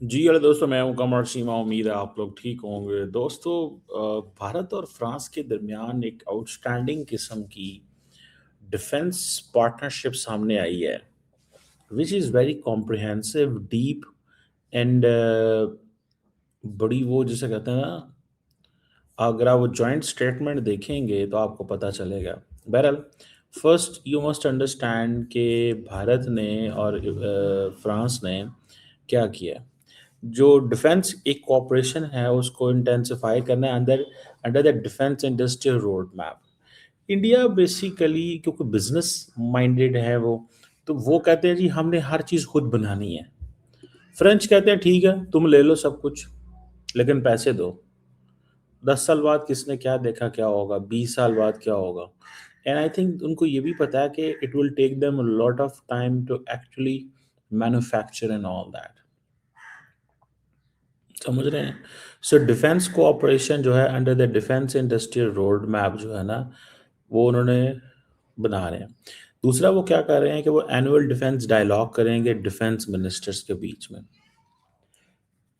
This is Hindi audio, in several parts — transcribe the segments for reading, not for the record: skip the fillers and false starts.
जी, हेलो दोस्तों, मैं हूँ कमर सीमा, उम्मीद है आप लोग ठीक होंगे। दोस्तों भारत और फ्रांस के दरमियान एक आउटस्टैंडिंग किस्म की डिफेंस पार्टनरशिप सामने आई है, which is very comprehensive, deep and बड़ी वो जिसे कहते हैं ना, अगर आप वो जॉइंट स्टेटमेंट देखेंगे तो आपको पता चलेगा। बहरहाल, फर्स्ट यू मस्ट अंडरस्टैंड कि भारत ने और फ्रांस ने क्या किया। जो डिफेंस एक कॉपरेशन है उसको इंटेंसिफाई करना है अंदर under the defence industrial road map. India basically क्योंकि बिजनेस माइंडेड है वो, तो वो कहते हैं जी हमने हर चीज़ खुद बनानी है। फ्रेंच कहते हैं ठीक है तुम ले लो सब कुछ, लेकिन पैसे दो। 10 साल बाद किसने क्या देखा क्या होगा, 20 साल बाद क्या होगा। एंड आई थिंक उनको ये भी पता है कि it will take them lot of time to actually manufacture and all that. समझ रहे हैं। सो डिफेंस कोऑपरेशन जो है under the defence industrial road map जो है ना, वो उन्होंने बना रहे हैं। दूसरा वो क्या कर रहे हैं कि वो एनुअल डिफेंस डायलॉग करेंगे डिफेंस मिनिस्टर्स के बीच में।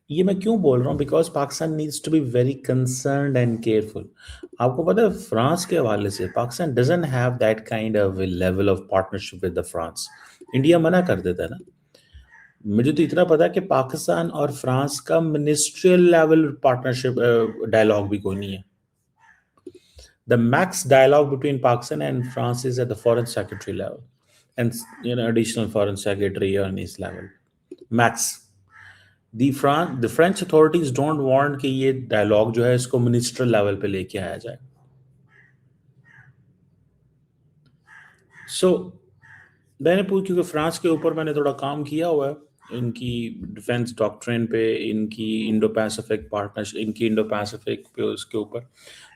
ये मैं क्यों बोल रहा हूँ, because Pakistan needs to be very concerned and careful. आपको पता है फ्रांस के हवाले से Pakistan doesn't have that kind of level of partnership with the France. India मना कर देता है ना। मुझे तो इतना पता है कि पाकिस्तान और फ्रांस का मिनिस्ट्रियल लेवल पार्टनरशिप डायलॉग भी कोई नहीं है। The max dialogue between Pakistan and France is at the foreign secretary level and additional foreign secretary on इस level max. The French authorities don't want कि ये डायलॉग जो है इसको मिनिस्ट्रियल लेवल पे लेके आया जाए। सो मैंने पूछ, क्योंकि फ्रांस के ऊपर मैंने थोड़ा काम किया हुआ है, इनकी डिफेंस डॉक्ट्रिन पे, इनकी इंडो पैसिफिक पार्टनरशिप, इनकी इंडो पैसिफिक पे उसके ऊपर,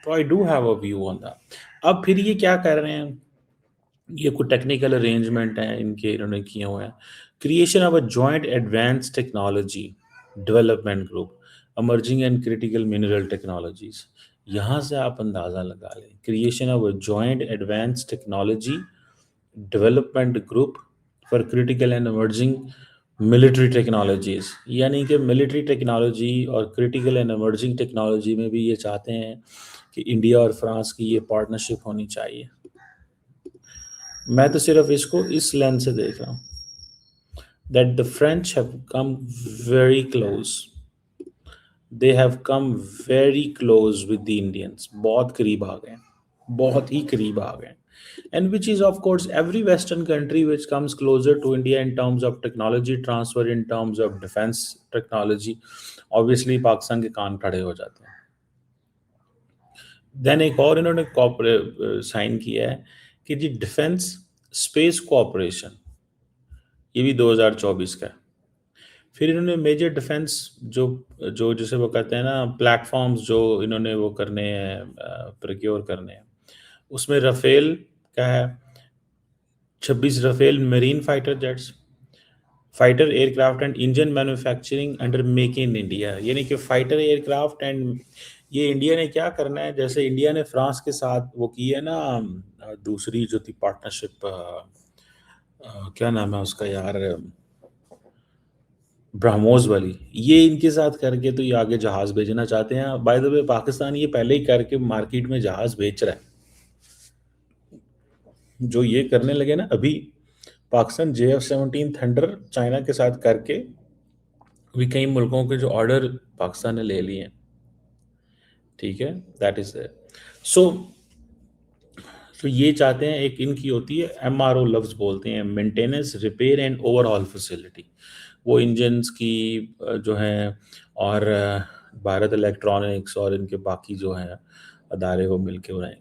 तो I do have a view on that. अब फिर ये क्या कर रहे हैं, ये कुछ टेक्निकल अरेंजमेंट है इनके, इन्होंने किए हुए हैं। Creation of a joint advance technology development group, emerging and critical mineral technologies. यहाँ से आप अंदाज़ा लगा लें, creation of a joint advance technology development group for critical and emerging military technologies. यानी कि मिलिट्री टेक्नोलॉजी और क्रिटिकल एंड इमर्जिंग टेक्नोलॉजी में भी ये चाहते हैं कि इंडिया और फ्रांस की ये पार्टनरशिप होनी चाहिए। मैं तो सिर्फ इसको इस लेंस से देख रहा हूँ that the French have come very close, they have come very close with the Indians. बहुत करीब आ गए, बहुत ही करीब आ गए। And which is of course every western country which comes closer to India in terms of technology transfer, in terms of defense technology, obviously Pakistan के कान खड़े हो जाते हैं। देन एक और इन्होंने साइन किया है कि जी डिफेंस स्पेस कोऑपरेशन, ये भी 2024 का है। फिर इन्होंने मेजर डिफेंस जो जो जिसे वो कहते हैं ना प्लेटफॉर्म्स, जो इन्होंने वो करने हैं, प्रोक्योर करने हैं, उसमें राफेल का है, 26 Rafale marine fighter jets, fighter aircraft and engine manufacturing under make in India. यानी कि फाइटर एयरक्राफ्ट एंड, ये इंडिया ने क्या करना है, जैसे इंडिया ने फ्रांस के साथ वो की है ना, दूसरी जो थी पार्टनरशिप, क्या नाम है उसका यार, ब्रह्मोस वाली, ये इनके साथ करके तो ये आगे जहाज भेजना चाहते हैं। बाय द वे पाकिस्तान ये पहले ही करके मार्केट में जहाज बेच रहा है। जो ये करने लगे ना अभी, पाकिस्तान JF-17 थंडर चाइना के साथ करके अभी कई मुल्कों के जो ऑर्डर पाकिस्तान ने ले लिए हैं। ठीक है, दैट इज सो। तो ये चाहते हैं, एक इनकी होती है MRO, लफ्ज़ बोलते हैं maintenance repair and overall facility. वो इंजन्स की जो हैं, और भारत इलेक्ट्रॉनिक्स और इनके बाकी जो हैं अदारे वो मिलके बनाए।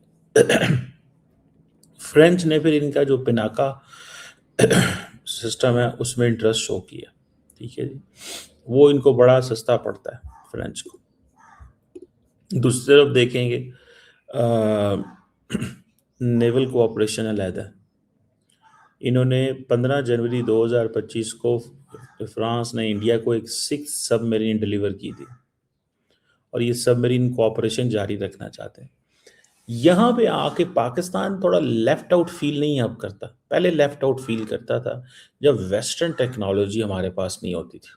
फ्रेंच ने फिर इनका जो पिनाका सिस्टम है उसमें इंटरेस्ट शो किया। ठीक है जी, वो इनको बड़ा सस्ता पड़ता है फ्रेंच को। दूसरी तरफ देखेंगे नेवल कोऑपरेशन अलहदा, इन्होंने 15 जनवरी 2025 को फ्रांस ने इंडिया को एक 6 सबमरीन डिलीवर की थी, और ये सबमरीन कोऑपरेशन जारी रखना चाहते हैं। यहाँ पे आके पाकिस्तान थोड़ा लेफ्ट आउट फील नहीं अब करता, पहले लेफ्ट आउट फील करता था जब वेस्टर्न टेक्नोलॉजी हमारे पास नहीं होती थी।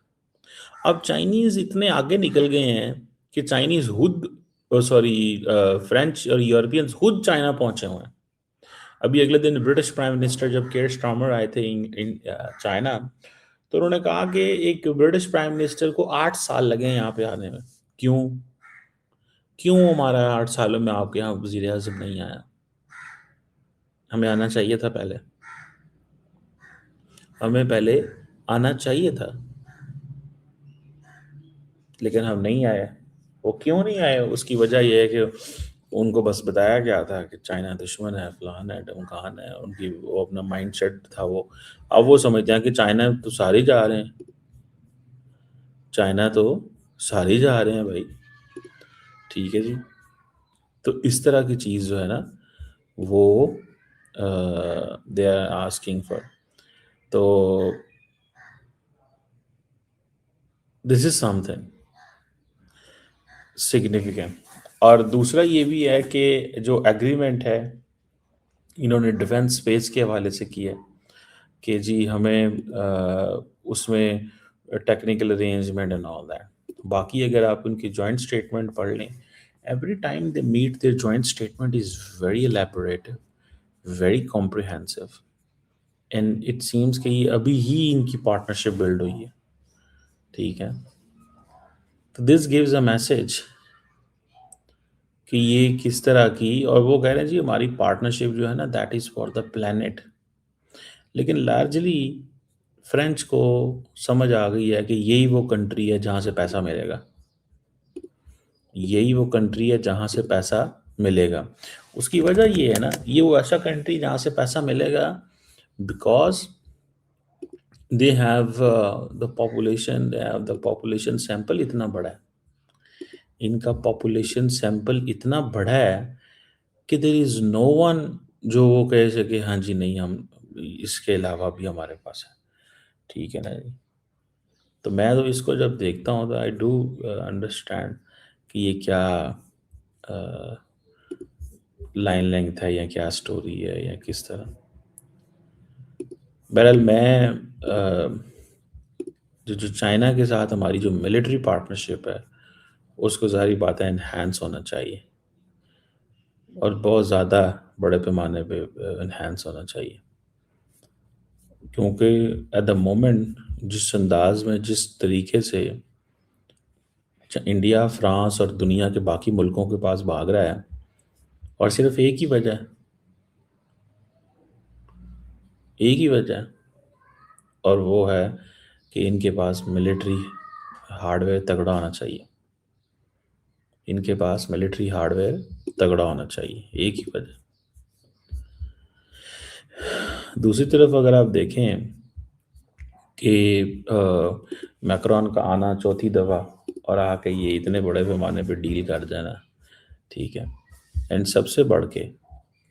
अब चाइनीज इतने आगे निकल गए हैं कि चाइनीज खुद, सॉरी, फ्रेंच और यूरोपियंस खुद चाइना पहुंचे हुए हैं। अभी अगले दिन ब्रिटिश प्राइम मिनिस्टर जब केयर स्टार्मर आए थे इन चाइना, तो उन्होंने कहा कि एक ब्रिटिश प्राइम मिनिस्टर को 8 साल लगे हैं यहाँ पे आने में। क्यों? क्यों हमारा 8 सालों में आपके यहाँ वजीर आजम नहीं आया? हमें आना चाहिए था पहले, हमें पहले आना चाहिए था, लेकिन हम नहीं आए। वो क्यों नहीं आए? उसकी वजह यह है कि उनको बस बताया गया था कि चाइना दुश्मन है, फलान है, ढमकान है, उनकी वो अपना माइंड सेट था वो। अब वो समझते हैं कि चाइना तो सारे जा रहे हैं, चाइना तो सारे जा रहे हैं भाई। ठीक है जी। तो इस तरह की चीज़ जो है ना, वो दे आर आस्किंग फॉर। तो दिस इज समथिंग सिग्निफिकेंट। और दूसरा ये भी है कि जो एग्रीमेंट है इन्होंने डिफेंस स्पेस के हवाले से किया है कि जी हमें उसमें technical arrangement and all that. बाकी अगर आप उनकी जॉइंट स्टेटमेंट पढ़ लें, every time they meet their joint statement is very elaborative, very comprehensive, and it seems कि ये अभी ही इनकी पार्टनरशिप बिल्ड हुई है। ठीक है। तो दिस गिव्स अ मैसेज कि ये किस तरह की, और वो कह रहे हैं जी हमारी पार्टनरशिप जो है ना that is for the planet. लेकिन लार्जली फ्रेंच को समझ आ गई है कि यही वो कंट्री है जहाँ से पैसा मिलेगा, यही वो कंट्री है जहाँ से पैसा मिलेगा। उसकी वजह ये है ना, ये वो ऐसा कंट्री जहाँ से पैसा मिलेगा because they have the population sample इतना बड़ा है, इनका पॉपुलेशन सैंपल इतना बड़ा है कि देर इज़ नो वन जो वो कह सके हाँ जी नहीं हम इसके अलावा भी हमारे पास है। ठीक है ना जी। तो मैं तो इसको जब देखता हूँ तो आई डू अंडरस्टैंड कि ये क्या लाइन लेंथ है या क्या स्टोरी है या किस तरह। बहरहाल मैं जो जो चाइना के साथ हमारी जो मिलिट्री पार्टनरशिप है उसको सारी बातें इन्हांस होना चाहिए, और बहुत ज़्यादा बड़े पैमाने पे इन्हांस होना चाहिए। क्योंकि एट द मोमेंट जिस अंदाज में जिस तरीके से इंडिया, फ्रांस और दुनिया के बाकी मुल्कों के पास भाग रहा है, और सिर्फ एक ही वजह है, एक ही वजह है, और वो है कि इनके पास मिलिट्री हार्डवेयर तगड़ा होना चाहिए। इनके पास मिलिट्री हार्डवेयर तगड़ा होना चाहिए, एक ही वजह। दूसरी तरफ अगर आप देखें कि मैक्रोन का आना चौथी दफ़ा और आके ये इतने बड़े पैमाने पे डील कर देना, ठीक है। एंड सबसे बढ़ के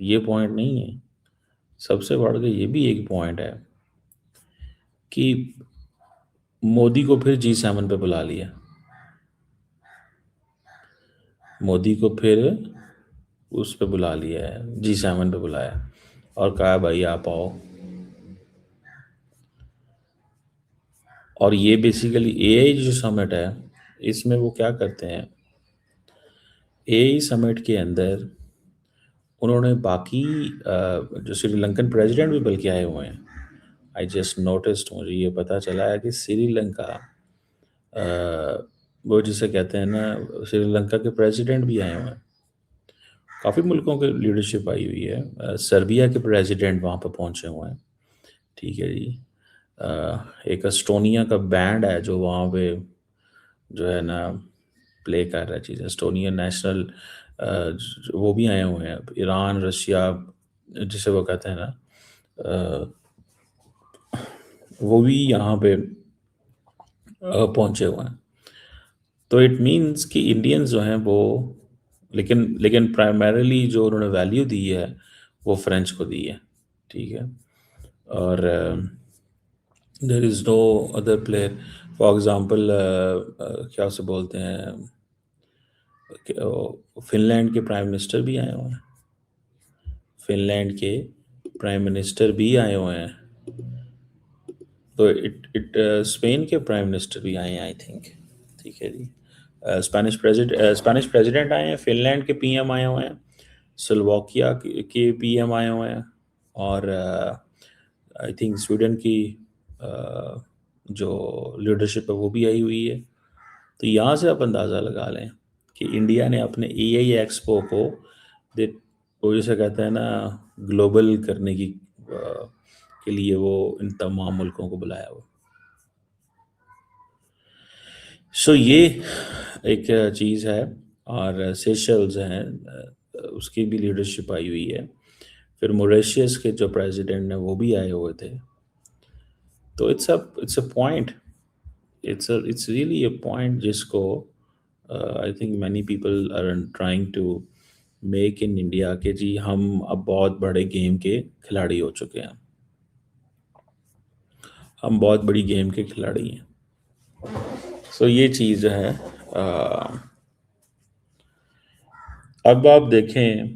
ये पॉइंट नहीं है, सबसे बढ़ के ये भी एक पॉइंट है कि मोदी को फिर G7 पे बुला लिया, मोदी को फिर उस पे बुला लिया है, G7 पे बुलाया और कहा भाई आप आओ। और ये बेसिकली एआई जो समिट है इसमें वो क्या करते हैं, एआई समिट के अंदर उन्होंने बाकी जो श्रीलंकन प्रेसिडेंट भी बल्कि आए हुए हैं। आई जस्ट नोटिस्ड, मुझे ये पता चला है कि श्रीलंका, वो जिसे कहते हैं ना, श्रीलंका के प्रेसिडेंट भी आए हुए हैं। काफ़ी मुल्कों की लीडरशिप आई हुई है। सर्बिया के प्रेसिडेंट वहाँ पर पहुँचे हुए हैं। ठीक है जी। एक एस्टोनिया का बैंड है जो वहाँ पे जो है ना प्ले कर रहा है चीज़, एस्टोनिया नेशनल, वो भी आए हुए हैं। ईरान, रशिया जिसे वो कहते हैं ना, अ, वो भी यहाँ पे पहुँचे हुए हैं। तो इट मीन्स कि इंडियंस जो हैं वो, लेकिन लेकिन प्राइमरीली जो उन्होंने वैल्यू दी है वो फ्रेंच को दी है। ठीक है। और there is no other player. For example क्या उसे बोलते हैं, फिनलैंड के प्राइम मिनिस्टर भी आए हुए हैं, फिनलैंड के प्राइम मिनिस्टर भी आए हुए हैं। तो इट स्पेन के प्राइम मिनिस्टर भी आए हैं आई थिंक। ठीक है जी। स्पेनिश प्रेसिडेंट आए हैं, फिनलैंड के पीएम आए हुए हैं, स्लोवाकिया के पीएम आए हुए हैं, और आई थिंक स्वीडन की अ, जो लीडरशिप है वो भी आई हुई है। तो यहाँ से आप अंदाज़ा लगा लें कि इंडिया ने अपने एआई एक्सपो को दे वो जैसे कहते हैं ना ग्लोबल करने की के लिए वो इन तमाम मुल्कों को बुलाया हुआ। सो ये एक चीज़ है। और सेशल्स हैं, उसकी भी लीडरशिप आई हुई है। फिर मॉरिशस के जो प्रेसिडेंट हैं वो भी आए हुए थे। तो it's a point, it's really a point जिसको I think many people are trying to make in India के जी हम अब बहुत बड़े गेम के खिलाड़ी हो चुके हैं, हम बहुत बड़ी गेम के खिलाड़ी हैं। सो ये चीज़ है। अब आप देखें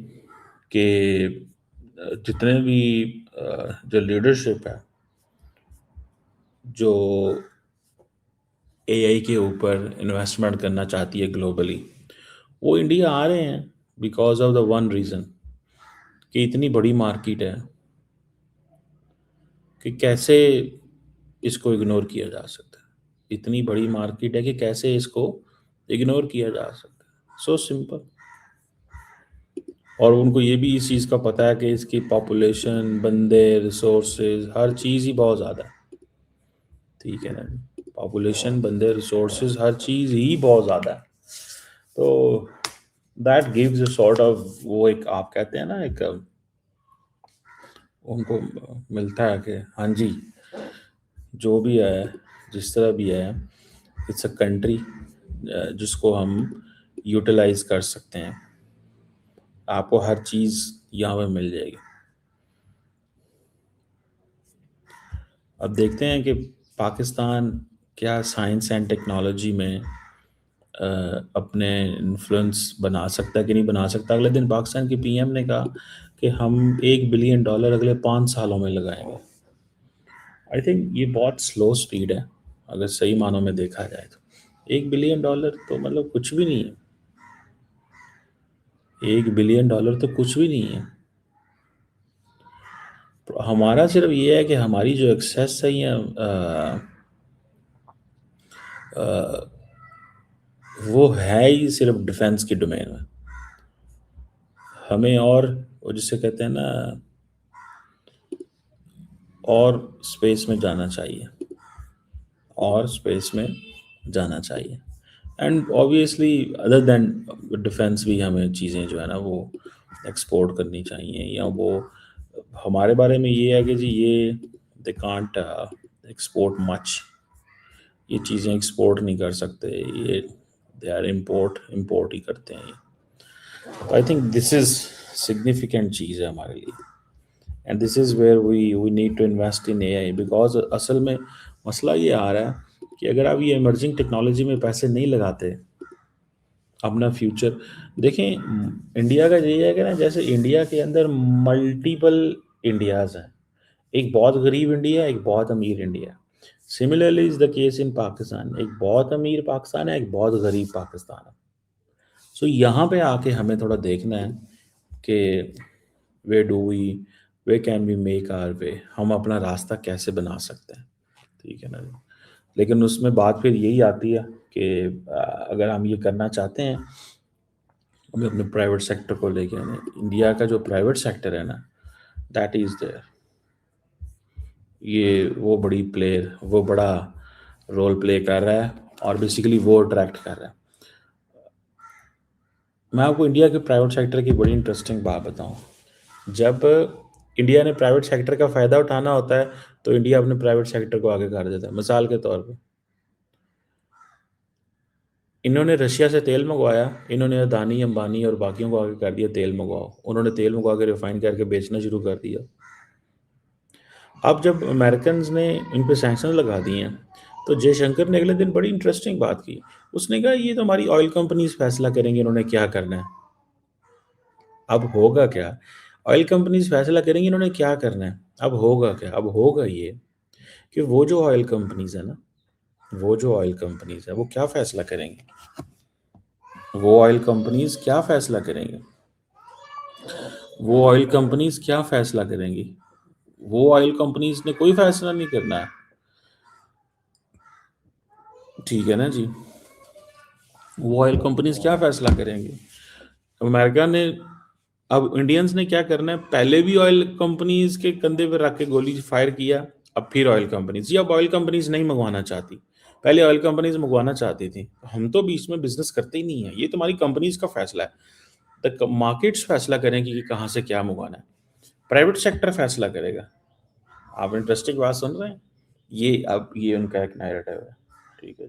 कि जितने भी जो लीडरशिप है जो एआई के ऊपर इन्वेस्टमेंट करना चाहती है ग्लोबली, वो इंडिया आ रहे हैं because of the one reason कि इतनी बड़ी मार्केट है कि कैसे इसको इग्नोर किया जा सकता है। इतनी बड़ी मार्केट है कि कैसे इसको इग्नोर किया जा सकता है, सो सिंपल। और उनको ये भी इस चीज़ का पता है कि इसकी पॉपुलेशन, बंदे, रिसोर्सेज, हर चीज़ ही बहुत ज़्यादा है। ठीक है ना, पॉपुलेशन, बंदे, रिसोर्सेज, हर चीज़ ही बहुत ज़्यादा है। तो that gives a sort of वो एक आप कहते हैं ना एक उनको मिलता है कि हाँ जी, जो भी है, जिस तरह भी है, इट्स अ कंट्री जिसको हम यूटिलाइज कर सकते हैं। आपको हर चीज़ यहाँ पे मिल जाएगी। अब देखते हैं कि पाकिस्तान क्या साइंस एंड टेक्नोलॉजी में अपने इन्फ्लुएंस बना सकता है कि नहीं बना सकता। अगले दिन पाकिस्तान के पीएम ने कहा कि हम $1 बिलियन अगले 5 सालों में लगाएंगे। आई थिंक ये बहुत स्लो स्पीड है अगर सही मानों में देखा जाए तो। $1 बिलियन तो मतलब कुछ भी नहीं है। $1 बिलियन तो कुछ भी नहीं है। हमारा सिर्फ ये है कि हमारी जो एक्सेस है या वो है ही सिर्फ डिफेंस की डोमेन में। हमें और वो जिसे कहते हैं ना और स्पेस में जाना चाहिए, और स्पेस में जाना चाहिए। And obviously other than defence भी हमें चीज़ें जो है ना वो एक्सपोर्ट करनी चाहिए, या वो हमारे बारे में ये है कि जी ये दे कांट एक्सपोर्ट मच, ये चीज़ें एक्सपोर्ट नहीं कर सकते, ये दे आर इम्पोर्ट ही करते हैं। तो I think this is significant चीज़ है हमारे लिए। And this is where we need to invest in AI, because असल में मसला ये आ रहा है कि अगर आप ये इमर्जिंग टेक्नोलॉजी में पैसे नहीं लगाते, अपना फ्यूचर देखें। इंडिया का यही है कि ना जैसे इंडिया के अंदर मल्टीपल इंडियाज़ हैं, एक बहुत गरीब इंडिया है, एक बहुत अमीर इंडिया है। Similarly is the case in Pakistan, एक बहुत अमीर पाकिस्तान है, एक बहुत गरीब पाकिस्तान है। सो यहाँ पे आके हमें थोड़ा देखना है कि way do we way can we make our way, हम अपना रास्ता कैसे बना सकते हैं। ठीक है ना जी। लेकिन उसमें बात फिर यही आती है कि अगर हम ये करना चाहते हैं, हमें अपने प्राइवेट सेक्टर को लेके आना है। इंडिया का जो प्राइवेट सेक्टर है ना, दैट इज़ देयर, ये वो बड़ी प्लेयर, वो बड़ा रोल प्ले कर रहा है और बेसिकली वो अट्रैक्ट कर रहा है। मैं आपको इंडिया के प्राइवेट सेक्टर की बड़ी इंटरेस्टिंग बात बताऊं। जब इंडिया ने प्राइवेट सेक्टर का फ़ायदा उठाना होता है तो इंडिया अपने प्राइवेट सेक्टर को आगे कर देता है। मिसाल के तौर पे इन्होंने रशिया से तेल मंगवाया, इन्होंने अदानी, अंबानी और बाकियों को आगे कर दिया तेल मंगवाओ। उन्होंने तेल मंगवा के रिफाइन करके बेचना शुरू कर दिया। अब जब अमेरिकन ने इन पे सैंक्शन लगा दिए हैं तो जयशंकर ने अगले दिन बड़ी इंटरेस्टिंग बात की। उसने कहा ये तो हमारी ऑयल कंपनीज फैसला करेंगे इन्होंने क्या करना है। अब होगा क्या? ऑयल कंपनीज फैसला करेंगी इन्होंने क्या करना है। अब होगा क्या? अब होगा ये कि वो जो ऑयल कंपनीज है ना, वो जो ऑयल कंपनीज है वो क्या फैसला करेंगी, वो ऑयल कंपनीज क्या फैसला करेंगे, वो ऑयल कंपनीज क्या फैसला करेंगी, वो ऑयल कंपनीज ने कोई फैसला नहीं करना है। ठीक है ना जी, वो ऑयल कंपनीज क्या फैसला करेंगी। अमेरिका ने, अब इंडियंस ने क्या करना है, पहले भी ऑयल कंपनीज के कंधे पे रख के गोली फायर किया, अब फिर ऑयल कंपनीज, जी अब ऑयल कंपनीज नहीं मंगवाना चाहती, पहले ऑयल कंपनीज मंगवाना चाहती थी, हम तो बीच में बिजनेस करते ही नहीं है, ये तुम्हारी कंपनीज का फैसला है। द मार्केट्स फैसला करेंगे कि कहाँ से क्या मंगवाना है, प्राइवेट सेक्टर फैसला करेगा। आप इंटरेस्टिंग बात सुन रहे हैं, ये अब ये उनका एक नैरेटिव है। ठीक है,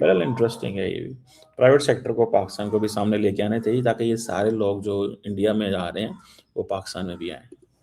बहरहाल इंटरेस्टिंग है ये भी। प्राइवेट सेक्टर को पाकिस्तान को भी सामने लेके आना चाहिए ताकि ये सारे लोग जो इंडिया में आ रहे हैं वो पाकिस्तान में भी आए।